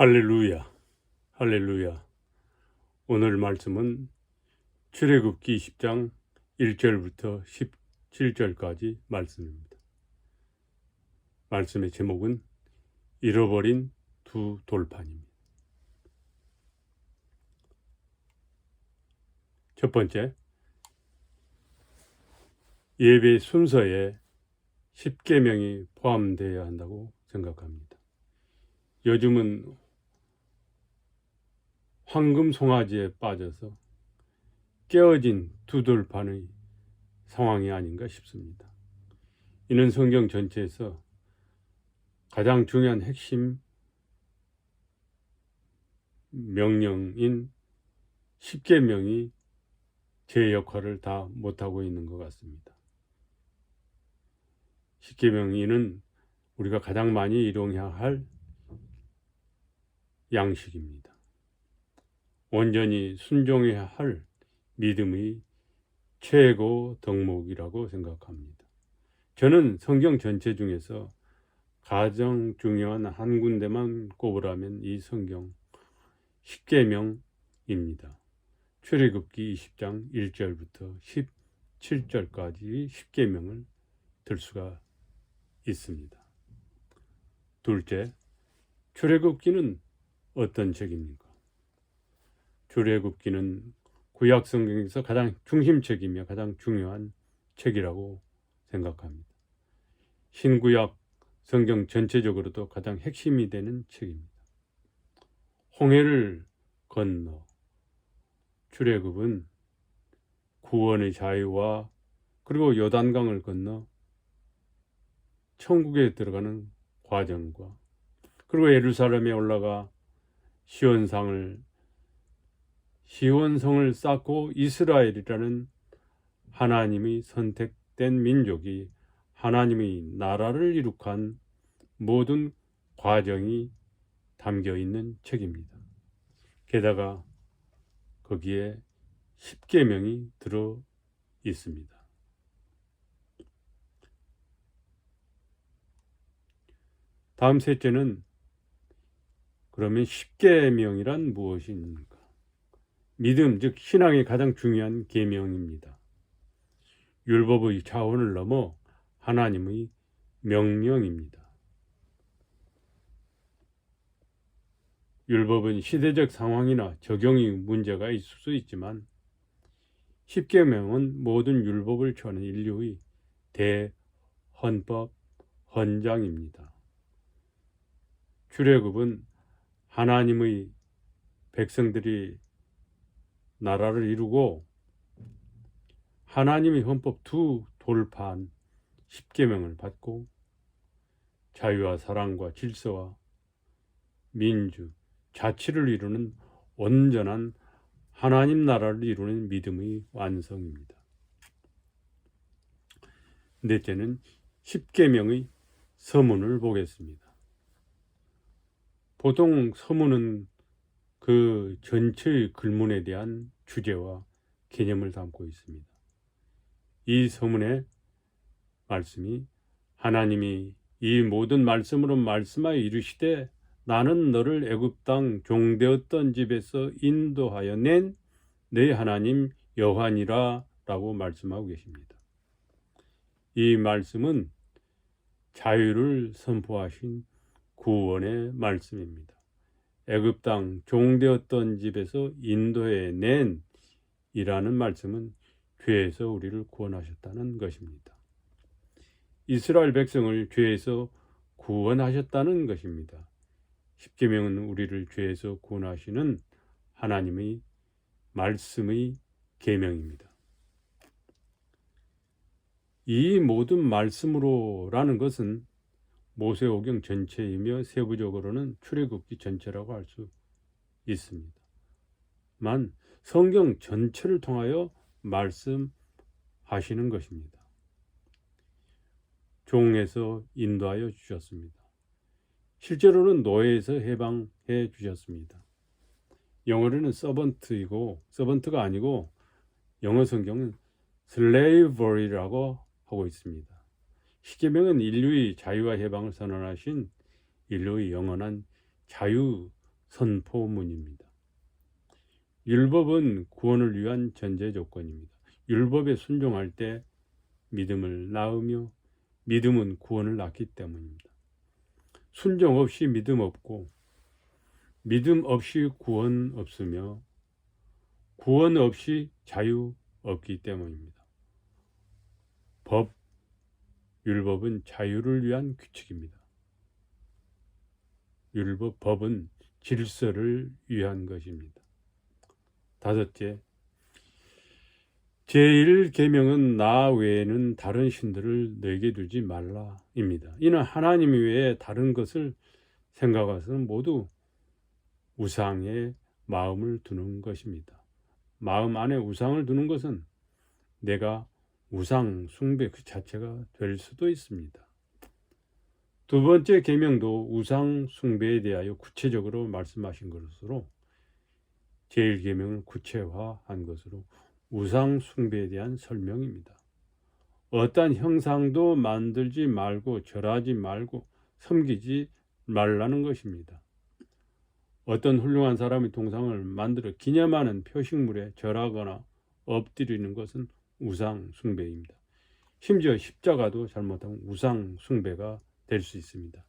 할렐루야, 할렐루야. 오늘 말씀은 출애굽기 10장 1절부터 17절까지 말씀입니다. 말씀의 제목은 잃어버린 두 돌판입니다. 첫 번째, 예배 순서에 10계명이 포함되어야 한다고 생각합니다. 요즘은 황금 송아지에 빠져서 깨어진 두 돌판의 상황이 아닌가 싶습니다. 이는 성경 전체에서 가장 중요한 핵심 명령인 10계명이 제 역할을 다 못하고 있는 것 같습니다. 10계명은 우리가 가장 많이 일용해야 할 양식입니다. 온전히 순종해야 할 믿음의 최고 덕목이라고 생각합니다. 저는 성경 전체 중에서 가장 중요한 한 군데만 꼽으라면 이 성경 10계명입니다. 출애굽기 20장 1절부터 17절까지 10계명을 들 수가 있습니다. 둘째, 출애굽기는 어떤 책입니까? 출애굽기는 구약 성경에서 가장 중심책이며 가장 중요한 책이라고 생각합니다. 신구약 성경 전체적으로도 가장 핵심이 되는 책입니다. 홍해를 건너 출애굽은 구원의 자유와 그리고 요단강을 건너 천국에 들어가는 과정과 그리고 예루살렘에 올라가 시온성을 쌓고 이스라엘이라는 하나님의 선택된 민족이 하나님의 나라를 이룩한 모든 과정이 담겨 있는 책입니다. 게다가 거기에 10계명이 들어 있습니다. 다음 셋째는 그러면 10계명이란 무엇입니까? 믿음, 즉 신앙의 가장 중요한 계명입니다. 율법의 차원을 넘어 하나님의 명령입니다. 율법은 시대적 상황이나 적용의 문제가 있을 수 있지만 10계명은 모든 율법을 초하는 인류의 대헌법 헌장입니다. 출애굽은 하나님의 백성들이 나라를 이루고 하나님의 헌법 두 돌판 10계명을 받고 자유와 사랑과 질서와 민주, 자치를 이루는 온전한 하나님 나라를 이루는 믿음의 완성입니다. 넷째는 10계명의 서문을 보겠습니다. 보통 서문은 그 전체의 글문에 대한 주제와 개념을 담고 있습니다. 이 서문의 말씀이 하나님이 이 모든 말씀으로 말씀하여 이르시되 나는 너를 애굽 땅 종되었던 집에서 인도하여 낸 내 하나님 여호와니라 라고 말씀하고 계십니다. 이 말씀은 자유를 선포하신 구원의 말씀입니다. 애굽 땅 종되었던 집에서 인도해 낸 이라는 말씀은 죄에서 우리를 구원하셨다는 것입니다. 이스라엘 백성을 죄에서 구원하셨다는 것입니다. 10계명은 우리를 죄에서 구원하시는 하나님의 말씀의 계명입니다. 이 모든 말씀으로라는 것은 모세오경 전체이며 세부적으로는 출애굽기 전체라고 할 수 있습니다. 만 성경 전체를 통하여 말씀하시는 것입니다. 종에서 인도하여 주셨습니다. 실제로는 노예에서 해방해 주셨습니다. 영어로는 서번트가 아니고 영어 성경은 slavery라고 하고 있습니다. 십계명은 인류의 자유와 해방을 선언하신 인류의 영원한 자유 선포문입니다. 율법은 구원을 위한 전제 조건입니다. 율법에 순종할 때 믿음을 낳으며 믿음은 구원을 낳기 때문입니다. 순종 없이 믿음 없고 믿음 없이 구원 없으며 구원 없이 자유 없기 때문입니다. 율법은 자유를 위한 규칙입니다. 법은 질서를 위한 것입니다. 다섯째, 제1계명은 나 외에는 다른 신들을 너에게 두지 말라입니다. 이는 하나님 외에 다른 것을 생각해서는 모두 우상에 마음을 두는 것입니다. 마음 안에 우상을 두는 것은 내가 우상 숭배 그 자체가 될 수도 있습니다. 두 번째 계명도 우상 숭배에 대하여 구체적으로 말씀하신 것으로 제1계명을 구체화한 것으로 우상 숭배에 대한 설명입니다. 어떠한 형상도 만들지 말고 절하지 말고 섬기지 말라는 것입니다. 어떤 훌륭한 사람이 동상을 만들어 기념하는 표식물에 절하거나 엎드리는 것은 우상 숭배입니다. 심지어 십자가도 잘못하면 우상 숭배가 될 수 있습니다.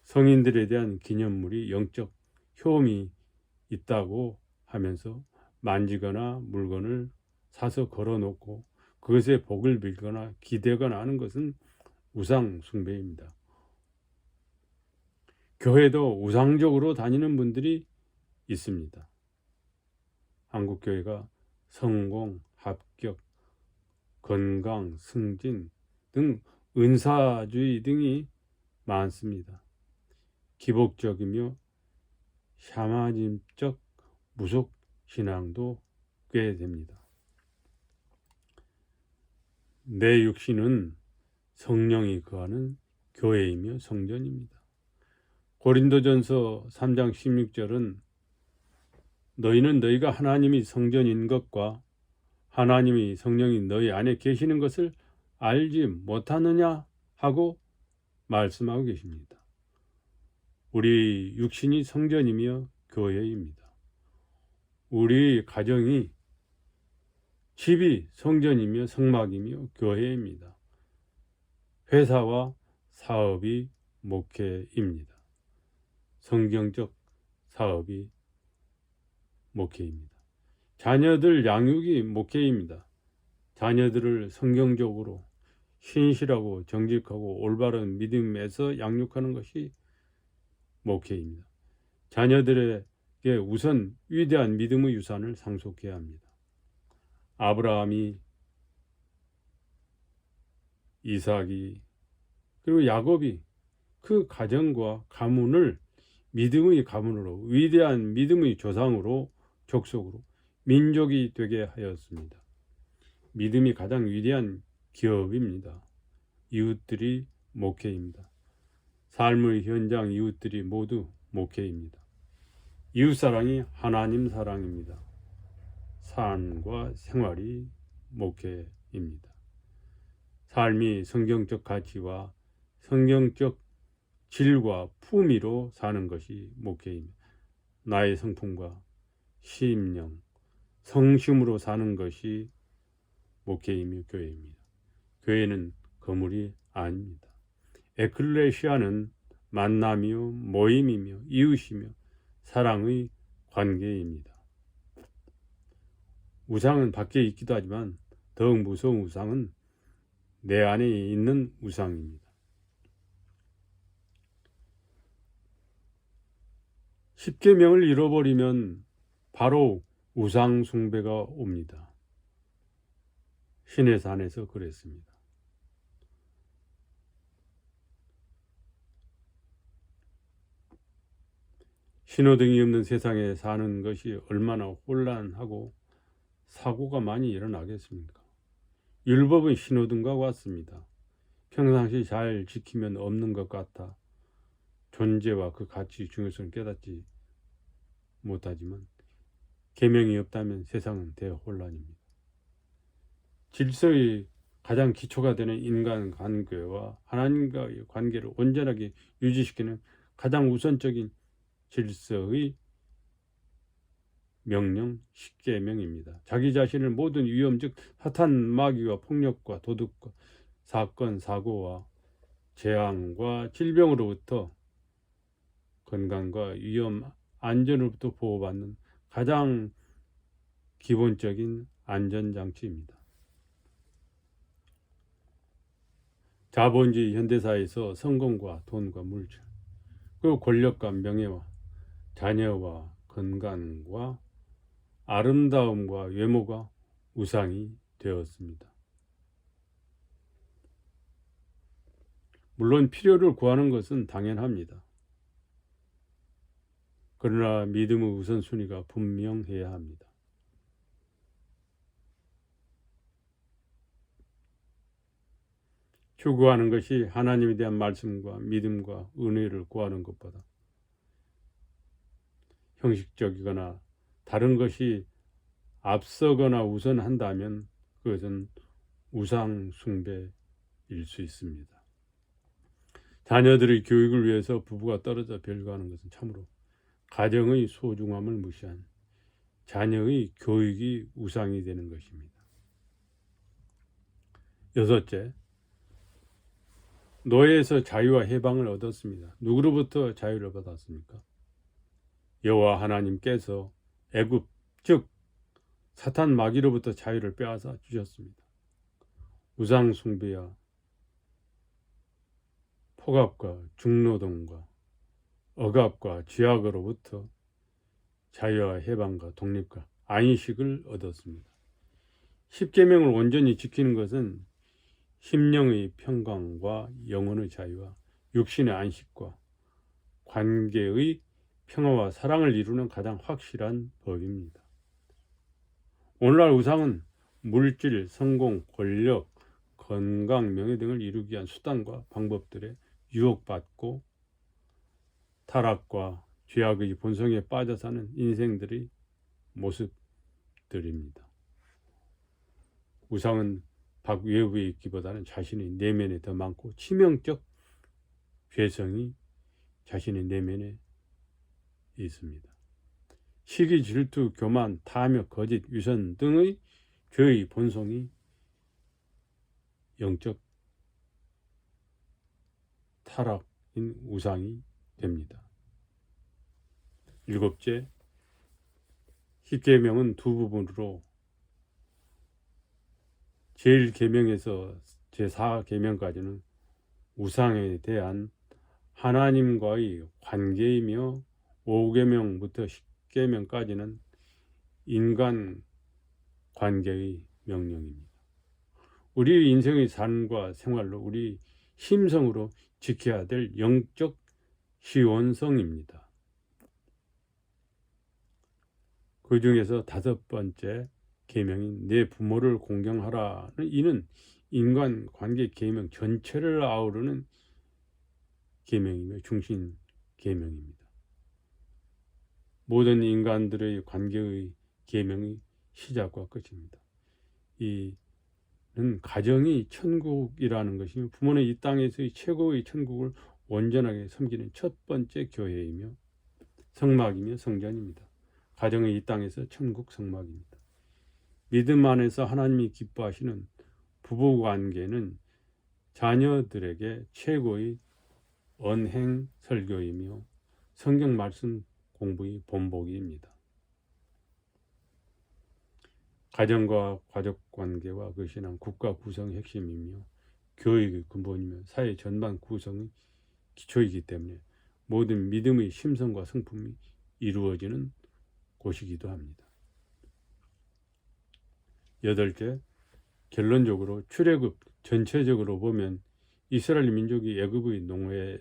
성인들에 대한 기념물이 영적 효험이 있다고 하면서 만지거나 물건을 사서 걸어놓고 그것에 복을 빌거나 기대거나 하는 것은 우상 숭배입니다. 교회도 우상적으로 다니는 분들이 있습니다. 한국교회가 성공, 합격, 건강, 승진 등 은사주의 등이 많습니다. 기복적이며 샤머니즘적 무속 신앙도 꽤 됩니다. 내 육신은 성령이 거하는 교회이며 성전입니다. 고린도전서 3장 16절은 너희는 너희가 하나님이 성전인 것과 하나님이 성령이 너희 안에 계시는 것을 알지 못하느냐 하고 말씀하고 계십니다. 우리 육신이 성전이며 교회입니다. 우리 가정이 집이 성전이며 성막이며 교회입니다. 회사와 사업이 목회입니다. 성경적 사업이 목회입니다. 자녀들 양육이 목회입니다. 자녀들을 성경적으로 신실하고 정직하고 올바른 믿음에서 양육하는 것이 목회입니다. 자녀들에게 우선 위대한 믿음의 유산을 상속해야 합니다. 아브라함이, 이삭이, 그리고 야곱이 그 가정과 가문을 믿음의 가문으로 위대한 믿음의 조상으로 족속으로 민족이 되게 하였습니다. 믿음이 가장 위대한 기업입니다. 이웃들이 목회입니다. 삶의 현장 이웃들이 모두 목회입니다. 이웃사랑이 하나님 사랑입니다. 삶과 생활이 목회입니다. 삶이 성경적 가치와 성경적 질과 품위로 사는 것이 목회입니다. 나의 성품과 심령, 성심으로 사는 것이 목회이며 교회입니다. 교회는 건물이 아닙니다. 에클레시아는 만남이요 모임이며 이웃이며 사랑의 관계입니다. 우상은 밖에 있기도 하지만 더욱 무서운 우상은 내 안에 있는 우상입니다. 십계명을 잃어버리면 바로 우상 숭배가 옵니다. 신의 산에서 그랬습니다. 신호등이 없는 세상에 사는 것이 얼마나 혼란하고 사고가 많이 일어나겠습니까? 율법은 신호등과 같습니다. 평상시 잘 지키면 없는 것 같아 존재와 그 가치 중요성을 깨닫지 못하지만 계명이 없다면 세상은 대혼란입니다. 질서의 가장 기초가 되는 인간 관계와 하나님과의 관계를 온전하게 유지시키는 가장 우선적인 질서의 명령 10계명입니다. 자기 자신을 모든 위험 즉 사탄 마귀와 폭력과 도둑과 사건 사고와 재앙과 질병으로부터 건강과 위험 안전으로부터 보호받는 가장 기본적인 안전장치입니다. 자본주의 현대사에서 성공과 돈과 물질 그리고 권력과 명예와 자녀와 건강과 아름다움과 외모가 우상이 되었습니다. 물론 필요를 구하는 것은 당연합니다. 그러나 믿음의 우선순위가 분명해야 합니다. 추구하는 것이 하나님에 대한 말씀과 믿음과 은혜를 구하는 것보다 형식적이거나 다른 것이 앞서거나 우선한다면 그것은 우상 숭배일 수 있습니다. 자녀들의 교육을 위해서 부부가 떨어져 별거하는 것은 참으로 가정의 소중함을 무시한 자녀의 교육이 우상이 되는 것입니다. 여섯째, 노예에서 자유와 해방을 얻었습니다. 누구로부터 자유를 받았습니까? 여호와 하나님께서 애굽 즉 사탄 마귀로부터 자유를 빼앗아 주셨습니다. 우상 숭배와 폭압과 중노동과 억압과 죄악으로부터 자유와 해방과 독립과 안식을 얻었습니다. 10계명을 온전히 지키는 것은 심령의 평강과 영혼의 자유와 육신의 안식과 관계의 평화와 사랑을 이루는 가장 확실한 법입니다. 오늘날 우상은 물질, 성공, 권력, 건강, 명예 등을 이루기 위한 수단과 방법들에 유혹받고 타락과 죄악의 본성에 빠져 사는 인생들의 모습들입니다. 우상은 외부에 있기보다는 자신의 내면에 더 많고 치명적 죄성이 자신의 내면에 있습니다. 시기, 질투, 교만, 탐욕, 거짓, 위선 등의 죄의 본성이 영적 타락인 우상이 됩니다. 일곱째, 10계명은 두 부분으로 제1계명에서 제4계명까지는 우상에 대한 하나님과의 관계이며 5계명부터 10계명까지는 인간 관계의 명령입니다. 우리 인생의 삶과 생활로 우리 심성으로 지켜야 될 영적 시원성입니다. 그 중에서 5번째 계명인 내 부모를 공경하라는 이는 인간 관계 계명 전체를 아우르는 계명이며 중심 계명입니다. 모든 인간들의 관계의 계명이 시작과 끝입니다. 이는 가정이 천국이라는 것이며 부모는 이 땅에서의 최고의 천국을 온전하게 섬기는 첫 번째 교회이며 성막이며 성전입니다. 가정이 이 땅에서 천국 성막입니다. 믿음 안에서 하나님이 기뻐하시는 부부관계는 자녀들에게 최고의 언행 설교이며 성경 말씀 공부의 본보기입니다. 가정과 가족관계와 그 신앙 국가 구성의 핵심이며 교육의 근본이며 사회 전반 구성의 기초이기 때문에 모든 믿음의 심성과 성품이 이루어지는 곳이기도 합니다. 8째, 결론적으로 출애굽 전체적으로 보면 이스라엘 민족이 애굽의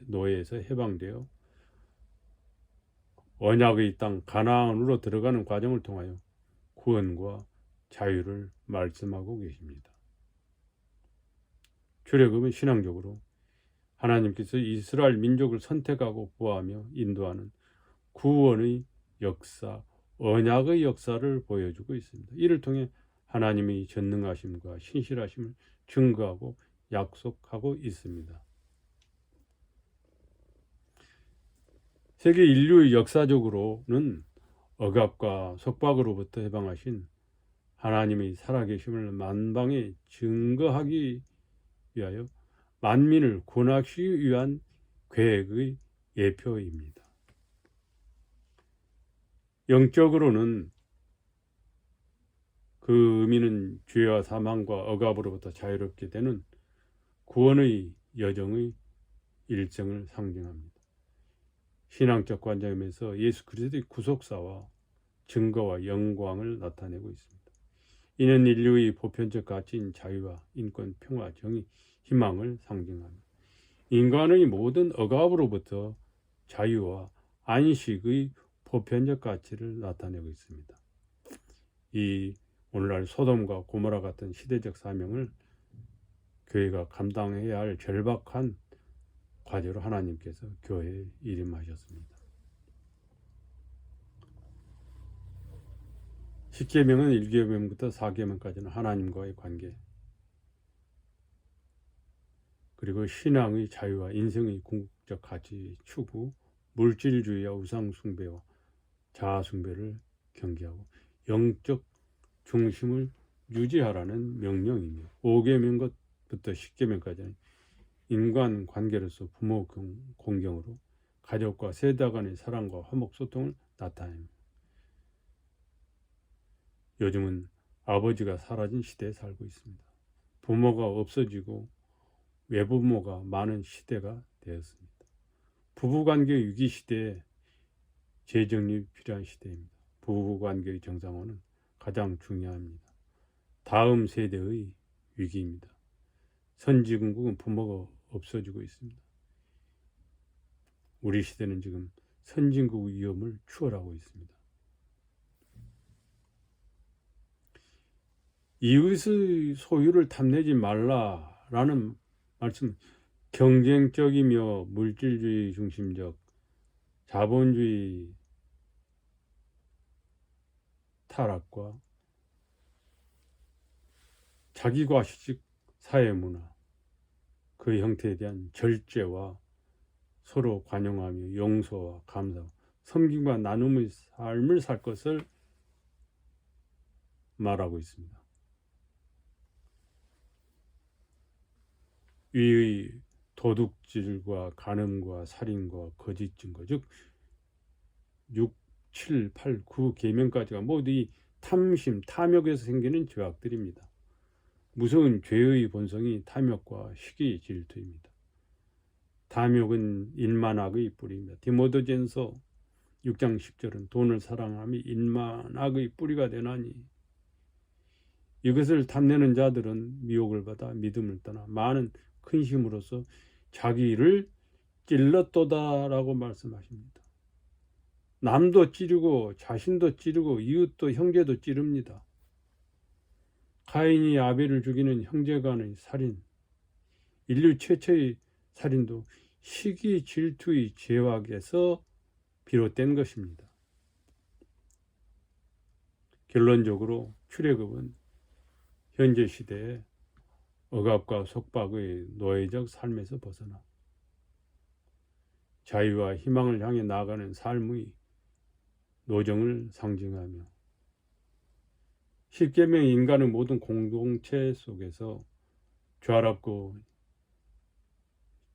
노예에서 해방되어 언약의 땅 가나안으로 들어가는 과정을 통하여 구원과 자유를 말씀하고 계십니다. 출애굽은 신앙적으로 하나님께서 이스라엘 민족을 선택하고 보호하며 인도하는 구원의 역사, 언약의 역사를 보여주고 있습니다. 이를 통해 하나님의 전능하심과 신실하심을 증거하고 약속하고 있습니다. 세계 인류 역사적으로는 억압과 속박으로부터 해방하신 하나님의 살아계심을 만방에 증거하기 위하여 만민을 구원하시기 위한 계획의 예표입니다. 영적으로는 그 의미는 죄와 사망과 억압으로부터 자유롭게 되는 구원의 여정의 일정을 상징합니다. 신앙적 관점에서 예수 그리스도의 구속사와 증거와 영광을 나타내고 있습니다. 이는 인류의 보편적 가치인 자유와 인권, 평화, 정의, 희망을 상징합니다. 인간의 모든 억압으로부터 자유와 안식의 보편적 가치를 나타내고 있습니다. 이 오늘날 소돔과 고모라 같은 시대적 사명을 교회가 감당해야 할 절박한 과제로 하나님께서 교회에 이름하셨습니다. 십계명은 1계명부터 4계명까지는 하나님과의 관계, 그리고 신앙의 자유와 인생의 궁극적 가치 추구, 물질주의와 우상숭배와 자아숭배를 경계하고 영적 중심을 유지하라는 명령이며, 5계명부터 10계명까지는 인간관계로서 부모 공경으로 가족과 세대 간의 사랑과 화목 소통을 나타냅니다. 요즘은 아버지가 사라진 시대에 살고 있습니다. 부모가 없어지고 외부모가 많은 시대가 되었습니다. 부부관계 위기 시대에 재정립이 필요한 시대입니다. 부부관계의 정상화는 가장 중요합니다. 다음 세대의 위기입니다. 선진국은 부모가 없어지고 있습니다. 우리 시대는 지금 선진국 위험을 추월하고 있습니다. 이웃의 소유를 탐내지 말라라는 말씀, 경쟁적이며 물질주의 중심적 자본주의 타락과 자기과시식 사회문화, 그 형태에 대한 절제와 서로 관용하며 용서와 감사, 섬김과 나눔의 삶을 살 것을 말하고 있습니다. 위의 도둑질과 간음과 살인과 거짓 증거, 즉 6, 7, 8, 9 계명까지가 모두 이 탐심, 탐욕에서 생기는 죄악들입니다. 무서운 죄의 본성이 탐욕과 시기, 질투입니다. 탐욕은 인만악의 뿌리입니다. 디모데전서 6장 10절은 돈을 사랑함이 인만악의 뿌리가 되나니, 이것을 탐내는 자들은 미혹을 받아 믿음을 떠나 많은 근심으로써 자기를 찔렀도다라고 말씀하십니다. 남도 찌르고 자신도 찌르고 이웃도 형제도 찌릅니다. 가인이 아벨을 죽이는 형제간의 살인, 인류 최초의 살인도 시기 질투의 죄악에서 비롯된 것입니다. 결론적으로 출애굽은 현재 시대에 억압과 속박의 노예적 삶에서 벗어나 자유와 희망을 향해 나아가는 삶의 노정을 상징하며, 십계명 인간의 모든 공동체 속에서 조화롭고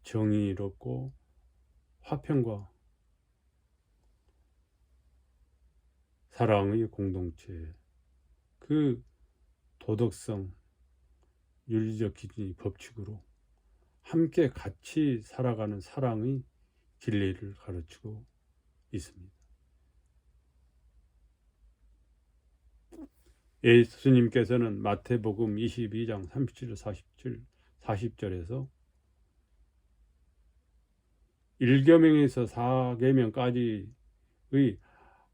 정의롭고 화평과 사랑의 공동체, 그 도덕성, 윤리적 기준이 법칙으로 함께 같이 살아가는 사랑의 진리를 가르치고 있습니다. 예수님께서는 마태복음 22장 37, 40절에서 1계명에서 4계명까지의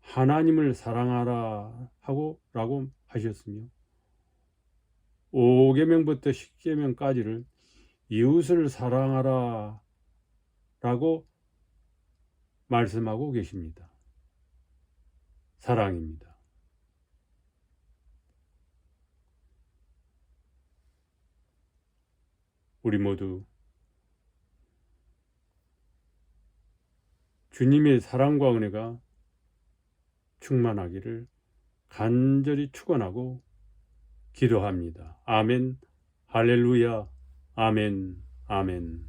하나님을 사랑하라 라고 하셨으며, 5계명부터 10계명까지를 이웃을 사랑하라 라고 말씀하고 계십니다. 사랑입니다. 우리 모두 주님의 사랑과 은혜가 충만하기를 간절히 축원하고 기도합니다. 아멘. 할렐루야. 아멘. 아멘.